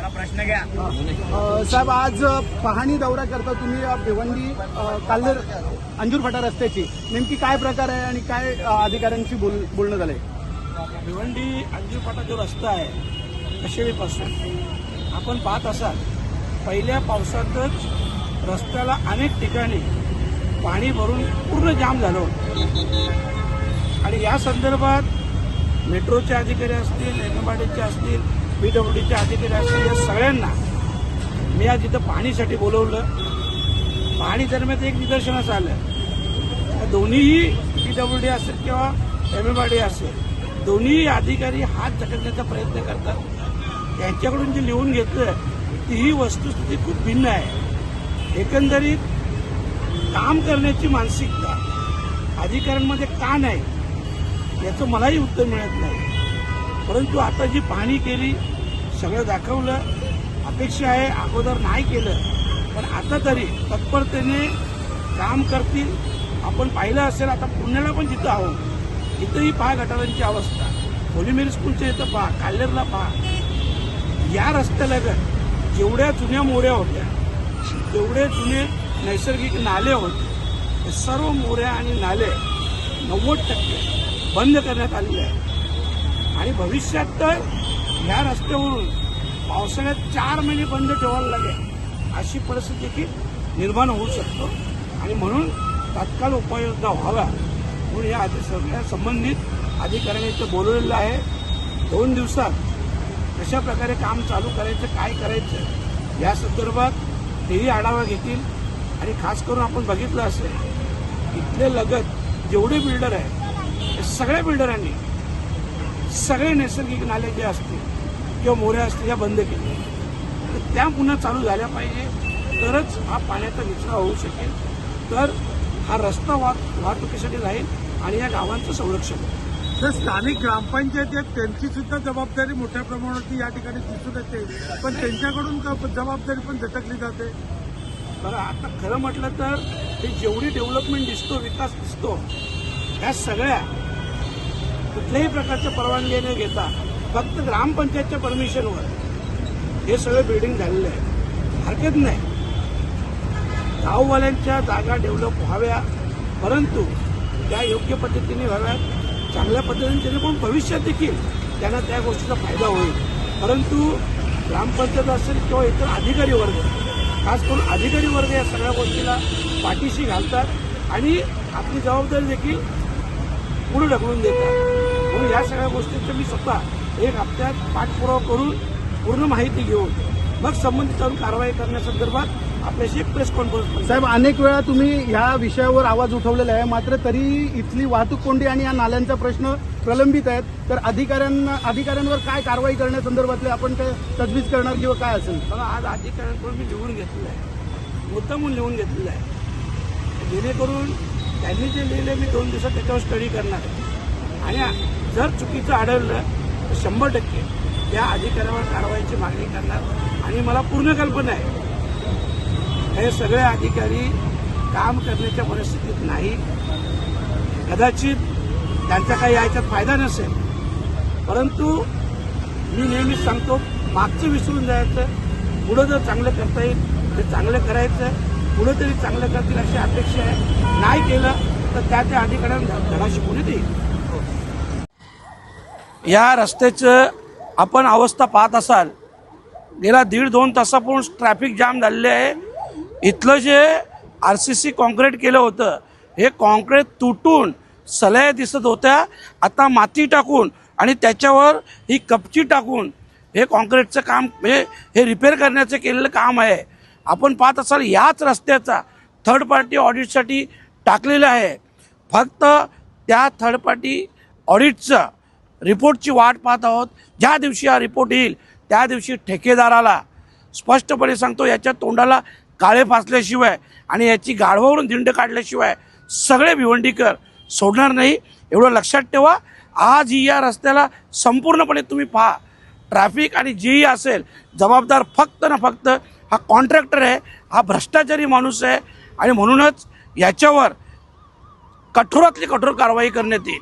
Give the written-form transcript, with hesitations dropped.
प्रश्न घ्या साहेब, आज पाहणी दौरा करता तुम्ही भिवंडी काल्हेर अंजूर फाटा रस्त्याची, नेमकी काय प्रकार आहे आणि काय अधिकाऱ्यांशी बोलणं झालंय? भिवंडी अंजूर फाटा जो रस्ता आहे कशेळीपासून आपण पाहत असाल, पहिल्या पावसातच रस्त्याला अनेक ठिकाणी पाणी भरून पूर्ण जाम झालं होतं आणि या संदर्भात मेट्रोचे अधिकारी असतील, एमएमआरडीचे असतील, PWDचे अधिकारी असतील, या सगळ्यांना मी आज इथं पाहणीसाठी बोलवलं. पाहणी दरम्यान एक निदर्शनास आलं, दोन्हीही PWD असेल किंवा एमएमआरडी असेल, दोन्ही अधिकारी हात झटकण्याचा प्रयत्न करतात. त्यांच्याकडून जे लिहून घेतलं तीही वस्तुस्थिती खूप भिन्न आहे. एकंदरीत काम करण्याची मानसिकता अधिकाऱ्यांमध्ये का नाही याचं मलाही उत्तर मिळत नाही. परंतु आता जी पाहणी केली, सगळं दाखवलं. अपेक्षा आहे अगोदर नाही केलं, पण आता तरी तत्परतेने काम करतील. आपण पाहिलं असेल, आता पुण्याला पण जिथं आहोत इथंही पहा गटारांची अवस्था, होलीमेरी स्कूलच्या इथं पहा, काल्हेरला पहा. या रस्त्यालगत जेवढ्या जुन्या मोऱ्या होत्या, जेवढे जुने नैसर्गिक नाले होते, ते सर्व मोऱ्या आणि नाले 90% बंद करण्यात आलेले आहेत. आणि भविष्यात तर या रस्त्यावरून पावसाळ्यात 4 महिने बंद ठेवायला लागेल अशी परिस्थिती देखील निर्माण होऊ शकतो. आणि म्हणून तात्काळ उपाययोजना व्हाव्या म्हणून या सगळ्या संबंधित अधिकाऱ्यांनी इथं बोलवलेलं आहे. 2 दिवसात कशा प्रकारे काम चालू करायचं, काय करायचं या संदर्भात तेही आढावा घेतील. आणि खास करून आपण बघितलं असेल, इथले लगत जेवढे बिल्डर आहेत त्या सगळ्या बिल्डरांनी सगळे नैसर्गिक नाले जे असतील किंवा मोऱ्या असतील या बंद केले, तर त्या पुन्हा चालू झाल्या पाहिजे, तरच हा पाण्याचा निचरा होऊ शकेल, तर हा रस्ता वाहतुकीसाठी राहील आणि या गावांचं संरक्षण होईल. तर स्थानिक ग्रामपंचायत आहेत, त्यांची सुद्धा जबाबदारी मोठ्या प्रमाणात या ठिकाणी दिसून येते, पण त्यांच्याकडून जबाबदारी पण झटकली जाते. बरं, आता खरं म्हटलं तर हे जेवढी डेव्हलपमेंट दिसतो, विकास दिसतो, या सगळ्या कुठल्याही प्रकारच्या परवानगी न घेता फक्त ग्रामपंचायतच्या परमिशनवर हे सगळं बिल्डिंग झालेलं आहे. हरकत नाही, गाववाल्यांच्या जागा डेव्हलप व्हाव्या, परंतु त्या योग्य पद्धतीने व्हाव्यात, चांगल्या पद्धतीने, जेणेकरून भविष्यात देखील त्यांना त्या गोष्टीचा फायदा होईल. परंतु ग्रामपंचायत असेल किंवा इतर अधिकारी वर्ग, खास करून अधिकारी वर्ग या सगळ्या गोष्टीला पाठीशी घालतात आणि आपली जबाबदारी देखील पुढे ढकलून देतात. म्हणून या सगळ्या गोष्टींचा मी स्वतः 1 हप्त्यात पाठपुरावा करून पूर्ण माहिती घेऊन मग संबंधित कारवाई करण्यासंदर्भात आपल्याशी एक प्रेस कॉन्फरन्स. साहेब, अनेक वेळा तुम्ही ह्या विषयावर आवाज उठवलेला आहे, मात्र तरी इथली वाहतूक कोंडी आणि या नाल्यांचा प्रश्न प्रलंबित आहेत. तर अधिकाऱ्यांवर काय कारवाई करण्यासंदर्भातले आपण काय तजवीज करणार किंवा काय असेल? बघा, आज अधिकाऱ्यांकडून मी लिहून घेतलेलं आहे, मुद्दामून लिहून घेतलेलं आहे, जेणेकरून त्यांनी जे लिहिलं मी 2 दिवसात त्याच्यावर स्टडी करणार आहे. आणि जर चुकीचं आढळलं तर 100% त्या अधिकाऱ्यावर कारवाईची मागणी करणार. आणि मला पूर्ण कल्पना आहे हे सगळे अधिकारी काम करण्याच्या परिस्थितीत नाही. कदाचित त्यांचा काही याच्यात फायदा नसेल, परंतु मी नेहमीच सांगतो, मागचं विसरून जायचं, पुढं जर चांगलं करता येईल तर चांगलं करायचं, पुढं तरी चांगलं करतील अशी अपेक्षा आहे. नाही केलं तर त्या अधिकाऱ्यांना धडा शिकवण्यात येईल. या रस्त्याचं आपण अवस्था पाहत असाल, गेला 1.5-2 तासापूर्वी ट्रॅफिक जाम झालेले आहे. इथलं जे RCC कॉन्क्रीट केलं होतं, हे कॉन्क्रीट तुटून सळया दिसत होत्या. आता माती टाकून आणि त्याच्यावर ही कपची टाकून हे कॉन्क्रीटचं काम, म्हणजे हे रिपेअर करण्याचं केलेलं काम आहे. आपण पाहत असाल, याच रस्त्याचा थर्ड पार्टी ऑडिटसाठी टाकलेलं आहे. फक्त त्या थर्ड पार्टी ऑडिटचं रिपोर्टची वाट पाहत आहोत. ज्या दिवशी हा रिपोर्ट येईल त्या दिवशी ठेकेदाराला स्पष्टपणे सांगतो, याच्या तोंडाला काळे फासल्याशिवाय आणि याची गाढवावरून धिंड काढल्याशिवाय सगळे भिवंडीकर सोडणार नाही, एवढं लक्षात ठेवा. आज ही या रस्त्याला संपूर्णपणे तुम्ही पहा, ट्रॅफिक आणि जेही असेल, जबाबदार फक्त ना फक्त हा कॉन्ट्रॅक्टर आहे, हा भ्रष्टाचारी माणूस आहे. आणि म्हणूनच याच्यावर कठोरातली कठोर कारवाई करण्यात येईल.